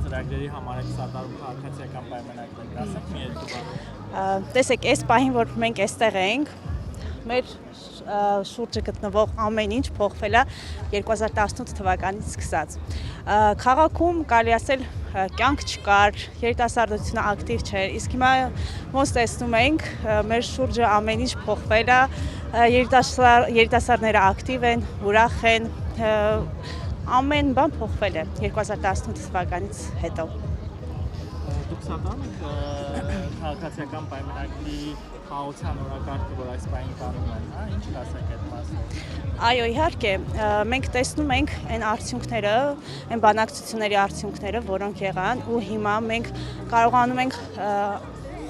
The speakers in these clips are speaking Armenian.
ծրագրերի համար եք սատարում քաղաքացիական պայմանագրեր, ասեք մի երկու բան։ Տեսեք, այս պահին, որ մենք այստեղ ենք, մեր շուրջը գտնվող ամեն ինչ փոխվել է 2018 թվականից սկսած։ Քաղաքում կարելի ասել կյանք չկար, երիտասարդությունը ակտիվ չէր, իսկ հիմա ոնց տեսնում ենք, մեր շուրջը ամեն ինչ փոխվել է, երիտասարդները ակտիվ են, ուրախ են, ամեն բան փոխվել է 2018 թվականից հետո։ Դուք սատարում եք քաղաքացիական պայմանագրի խաղաղության օրակարգը, որ այս պահին կանոն են, հա, ինչ կասեք այդ մասին։ Այո, իհարկե, մենք տեսնում ենք այն արդյունքները, այն բանակցությունների արդյունքները, որոնք եղան, ու հիմա մենք կարողանում ենք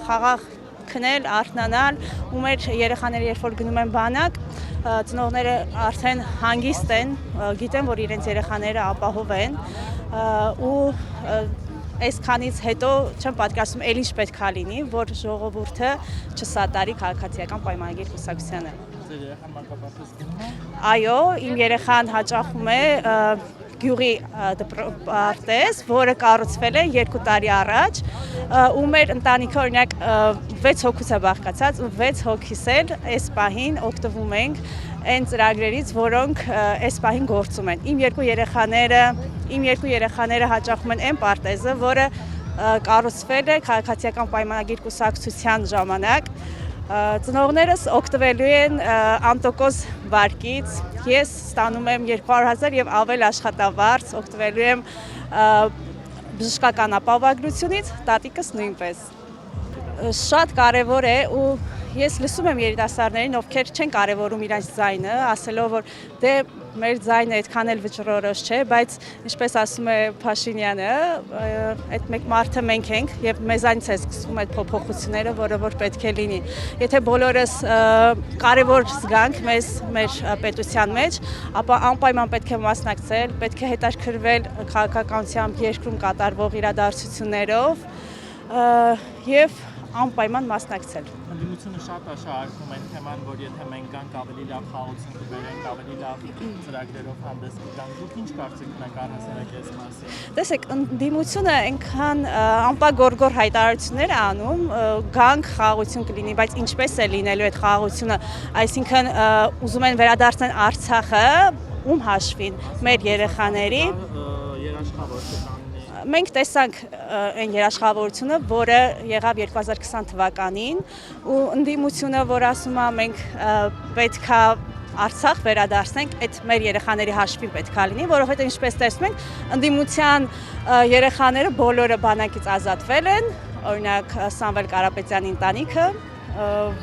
խաղաղ քնել, արթնանալ, ու մեր երեխաները երբ որ գնում են բանակ, ծնողները արդեն հանգիստ են, գիտեն, որ իրենց երեխաները ապահով են, ու այսքանից հետո չեմ պատկերացնում էլ ինչ պետք է լինի, որ ժողովուրդը չսատարի քաղաքացիական պայմանագրի կուսակցությանը։ Ձեր երեխան մանկապարտեզ գնում է։ Այո, իմ երեխան հաճախում է գյուղի պարտեզ, որը կառուցվել է 2 տարի առաջ, ու մեր ընտանիքը օրինակ 6 հոգուց է բաղկացած, ու 6 հոգիս էլ այս պահին օգտվում ենք այն ծրագրերից, որոնք այս պահին գործում են։ Իմ երկու երեխաները հաճախում են այն պարտեզը, որը կառուցվել է քաղաքացիական պայմանագրի կուսակցության ժամանակ։ Ծնողներս օգտվելու են անտոկոս վարկից, ես ստանում եմ 200,000 եւ ավել աշխատավարձ, օգտվելու եմ բժշկական ապահովագրությունից, տատիկս նույնպես։ Շատ կարևոր է ու ես լսում եմ երիտասարդներին, ովքեր չեն կարևորում իրենց ձայնը, ասելով, որ դե մեր ձայնը այդքան էլ վճռորոշ չէ, բայց ինչպես ասում է Փաշինյանը, այդ մեկ մարդը մենք ենք եւ մեզանից է սկսվում այդ փոփոխությունները, որը որ պետք է լինի։ Եթե բոլորս կարևոր զգանք մեր պետության մեջ, ապա անպայման պետք է մասնակցել, պետք է հետաքրքրվել քաղաքականությամբ երկրում կատարվող իրադարձություններով եւ անպայման մասնակցել։ Ընդդիմությունը շատ աշակերտում են թեման, որ եթե մենք գանք ավելի լավ խաղաղություն կբերենք, ավելի լավ ծրագրերով հանդես կգանք, դուք ինչ կարծիք ունեք առհասարակ այս մասին։ Տեսեք, ընդդիմությունը այնքան անպագորգոր հայտարարություններ է անում, գանք խաղաղություն կլինի, բայց ինչպես է լինելու այդ խաղաղությունը, այսինքն ուզում են վերադարձնել Արցախը, ում հաշվին, մեր երեխաների։ Մենք տեսանք այն երաշխավորությունը, որը եղավ 2020 թվականին, ու ընդդիմությունը, որ ասում է մենք պետք է Արցախ վերադարձնենք, այդ մեր երեխաների հաշվին պետք է լինի, որովհետև ինչպես տեսնում ենք, ընդդիմության երեխաները բոլորը բանակից ազատվել են, օրինակ Սամվել Կարապետյանի ընտանիքը,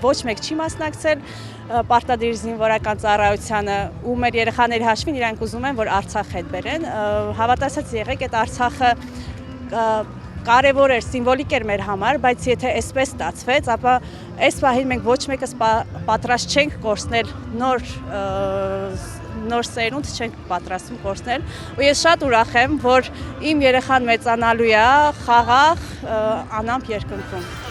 ոչ մեկ չի մասնակցել պարտադիր զինվորական ծառայությանը, ու մեր երեխաների հաշվին իրանք ուզում են, որ Արցախ հետ բերեն, հավատացած եղեք, այդ Արցախը կարևոր էր, սիմվոլիկ էր մեր համար, բայց եթե այսպես ստացվեց, ապա այս պահին մենք ոչ մեկս պատրաստ չենք կորցնել նոր սերունդ չենք պատրաստվում կորցնել, ու ես շատ ուրախ եմ, որ իմ երեխան մեծանալու է խաղաղ անամպ երկնքում։